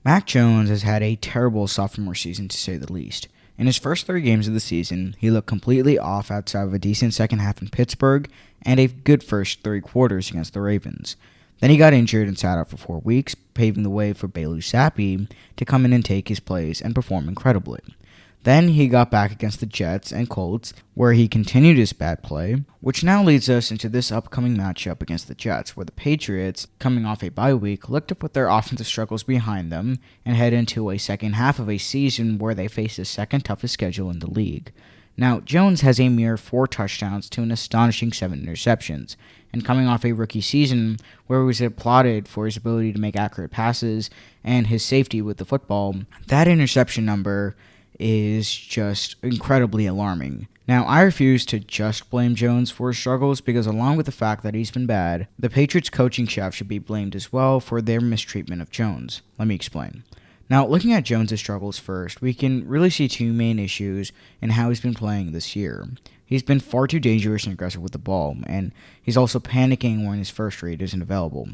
Mac Jones has had a terrible sophomore season to say the least. In his first 3 games of the season, he looked completely off outside of a decent second half in Pittsburgh and a good first 3 quarters against the Ravens. Then he got injured and sat out for 4 weeks, paving the way for Bailey Zappi to come in and take his place and perform incredibly. Then he got back against the Jets and Colts, where he continued his bad play, which now leads us into this upcoming matchup against the Jets, where the Patriots, coming off a bye week, look to put their offensive struggles behind them and head into a second half of a season where they face the second toughest schedule in the league. Now, Jones has a mere 4 touchdowns to an astonishing 7 interceptions, and coming off a rookie season where he was applauded for his ability to make accurate passes and his safety with the football, that interception number is just incredibly alarming. Now, I refuse to just blame Jones for his struggles because along with the fact that he's been bad, the Patriots coaching staff should be blamed as well for their mistreatment of Jones. Let me explain. Now, looking at Jones' struggles first, we can really see 2 main issues in how he's been playing this year. He's been far too dangerous and aggressive with the ball, and he's also panicking when his first read isn't available.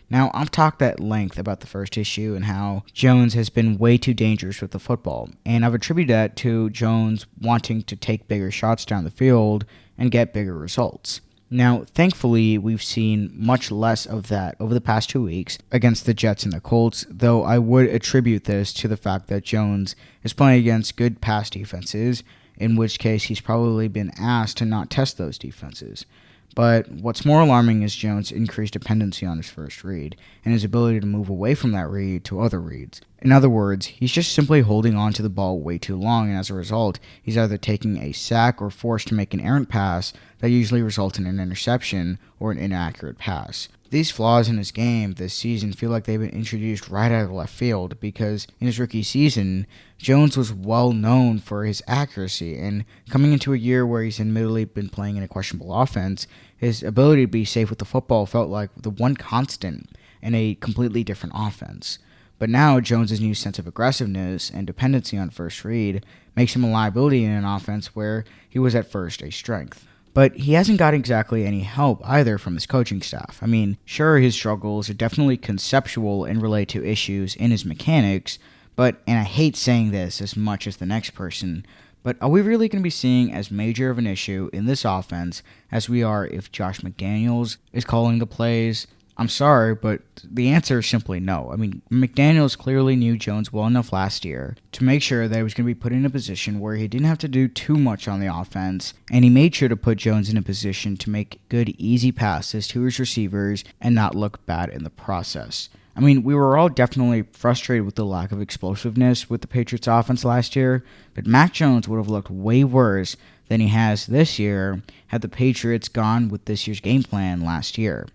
Now, I've talked at length about the first issue and how Jones has been way too dangerous with the football, and I've attributed that to Jones wanting to take bigger shots down the field and get bigger results. Now, thankfully, we've seen much less of that over the past 2 weeks against the Jets and the Colts, though I would attribute this to the fact that Jones is playing against good pass defenses, in which case he's probably been asked to not test those defenses. But what's more alarming is Jones' increased dependency on his first read and his ability to move away from that read to other reads. In other words, he's just simply holding on to the ball way too long, and as a result, he's either taking a sack or forced to make an errant pass that usually results in an interception or an inaccurate pass. These flaws in his game this season feel like they've been introduced right out of left field because in his rookie season, Jones was well known for his accuracy, and coming into a year where he's admittedly been playing in a questionable offense, his ability to be safe with the football felt like the one constant in a completely different offense. But now, Jones' new sense of aggressiveness and dependency on first read makes him a liability in an offense where he was at first a strength. But he hasn't got exactly any help either from his coaching staff. I mean, sure, his struggles are definitely conceptual and relate to issues in his mechanics, but, and I hate saying this as much as the next person, but are we really going to be seeing as major of an issue in this offense as we are if Josh McDaniels is calling the plays? I'm sorry, but the answer is simply no. I mean, McDaniels clearly knew Jones well enough last year to make sure that he was going to be put in a position where he didn't have to do too much on the offense, and he made sure to put Jones in a position to make good, easy passes to his receivers and not look bad in the process. I mean, we were all definitely frustrated with the lack of explosiveness with the Patriots offense last year, but Mac Jones would have looked way worse than he has this year had the Patriots gone with this year's game plan last year.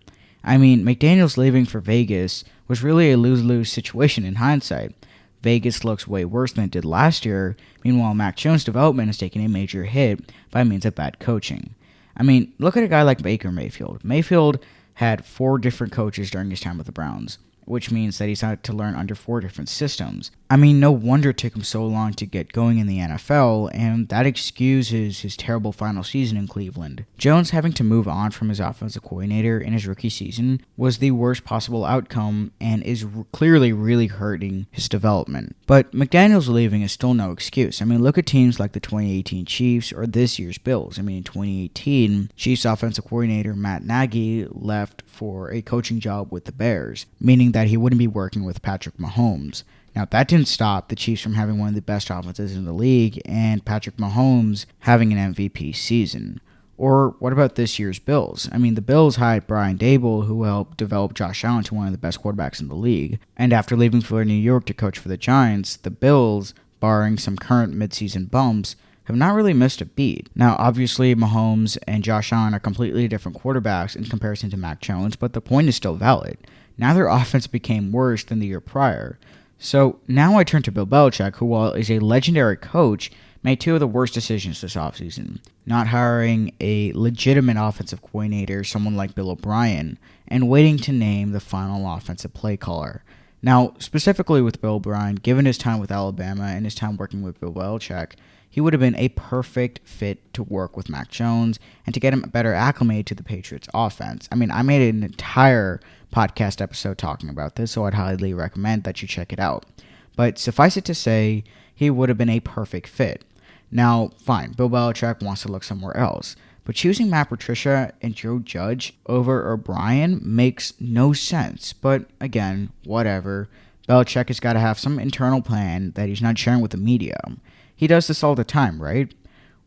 I mean, McDaniels leaving for Vegas was really a lose-lose situation in hindsight. Vegas looks way worse than it did last year. Meanwhile, Mac Jones' development has taken a major hit by means of bad coaching. I mean, look at a guy like Baker Mayfield. Mayfield had 4 different coaches during his time with the Browns, which means that he's had to learn under 4 different systems. I mean, no wonder it took him so long to get going in the NFL, and that excuses his terrible final season in Cleveland. Jones having to move on from his offensive coordinator in his rookie season was the worst possible outcome and is clearly really hurting his development. But McDaniels leaving is still no excuse. I mean, look at teams like the 2018 Chiefs or this year's Bills. I mean, in 2018, Chiefs offensive coordinator Matt Nagy left for a coaching job with the Bears, meaning that he wouldn't be working with Patrick Mahomes. Now, that didn't stop the Chiefs from having one of the best offenses in the league and Patrick Mahomes having an MVP season. Or what about this year's Bills? I mean, the Bills hired Brian Daboll, who helped develop Josh Allen to one of the best quarterbacks in the league. And after leaving for New York to coach for the Giants, the Bills, barring some current midseason bumps, have not really missed a beat. Now, obviously, Mahomes and Josh Allen are completely different quarterbacks in comparison to Mac Jones, but the point is still valid. Now their offense became worse than the year prior. So now I turn to Bill Belichick, who, while is a legendary coach, made 2 of the worst decisions this offseason. Not hiring a legitimate offensive coordinator, someone like Bill O'Brien, and waiting to name the final offensive play caller. Now, specifically with Bill O'Brien, given his time with Alabama and his time working with Bill Belichick, he would have been a perfect fit to work with Mac Jones and to get him better acclimated to the Patriots offense. I mean, I made an entire podcast episode talking about this, so I'd highly recommend that you check it out. but suffice it to say, he would have been a perfect fit. Now, fine, Bill Belichick wants to look somewhere else, but choosing Matt Patricia and Joe Judge over O'Brien makes no sense. But again, whatever. Belichick has got to have some internal plan that he's not sharing with the media. He does this all the time, right?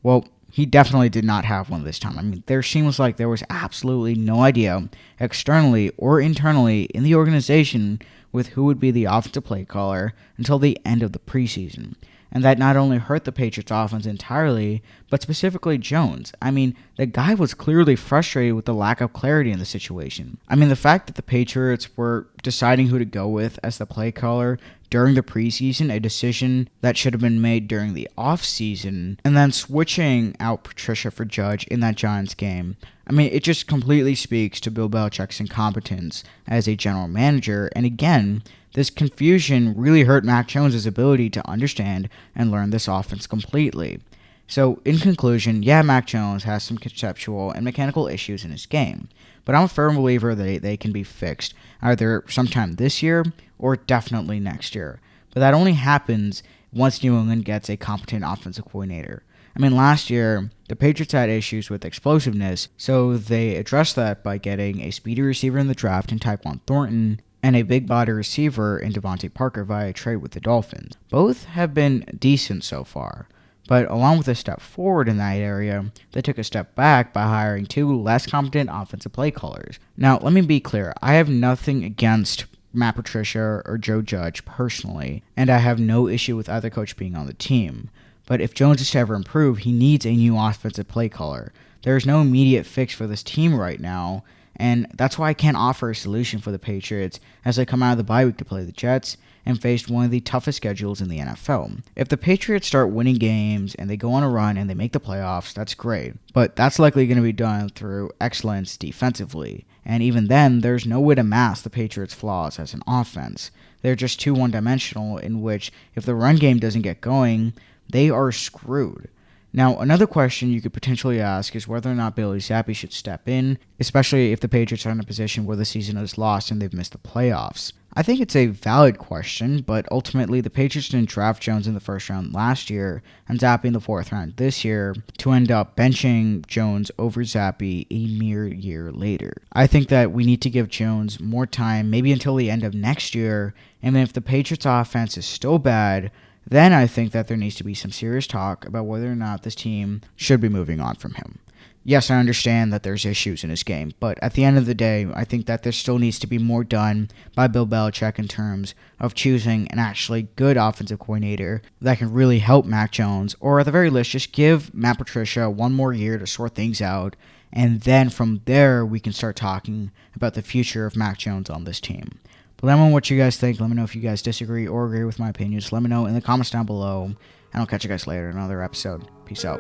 Well, he definitely did not have one this time. I mean, there seems like there was absolutely no idea, externally or internally in the organization, with who would be the offensive play caller until the end of the preseason. And that not only hurt the Patriots offense entirely, but specifically Jones. I mean, the guy was clearly frustrated with the lack of clarity in the situation. I mean, the fact that the Patriots were deciding who to go with as the play caller during the preseason, a decision that should have been made during the offseason, and then switching out Patricia for Judge in that Giants game, I mean, it just completely speaks to Bill Belichick's incompetence as a general manager. And again, this confusion really hurt Mac Jones' ability to understand and learn this offense completely. So, in conclusion, yeah, Mac Jones has some conceptual and mechanical issues in his game, but I'm a firm believer that they can be fixed either sometime this year or definitely next year. But that only happens once New England gets a competent offensive coordinator. I mean, last year, the Patriots had issues with explosiveness, so they addressed that by getting a speedy receiver in the draft in Tyquan Thornton and a big body receiver in Devontae Parker via a trade with the Dolphins. Both have been decent so far, but along with a step forward in that area, they took a step back by hiring two less competent offensive play callers. Now, let me be clear, I have nothing against Matt Patricia or Joe Judge personally, and I have no issue with either coach being on the team. But if Jones is to ever improve, he needs a new offensive play caller. There is no immediate fix for this team right now, and that's why I can't offer a solution for the Patriots as they come out of the bye week to play the Jets and face one of the toughest schedules in the NFL. If the Patriots start winning games and they go on a run and they make the playoffs, that's great. But that's likely going to be done through excellence defensively. And even then, there's no way to mask the Patriots' flaws as an offense. They're just too one-dimensional, in which if the run game doesn't get going, they are screwed. Now, another question you could potentially ask is whether or not Bailey Zappi should step in, especially if the Patriots are in a position where the season is lost and they've missed the playoffs. I think it's a valid question, but ultimately the Patriots didn't draft Jones in the first round last year and Zappi in the fourth round this year to end up benching Jones over Zappi a mere year later. I think that we need to give Jones more time, maybe until the end of next year, and then if the Patriots offense is still bad, then I think that there needs to be some serious talk about whether or not this team should be moving on from him. Yes, I understand that there's issues in his game, but at the end of the day, I think that there still needs to be more done by Bill Belichick in terms of choosing an actually good offensive coordinator that can really help Mac Jones, or at the very least, just give Matt Patricia one more year to sort things out, and then from there, we can start talking about the future of Mac Jones on this team. But let me know what you guys think. Let me know if you guys disagree or agree with my opinions. Let me know in the comments down below, and I'll catch you guys later in another episode. Peace out.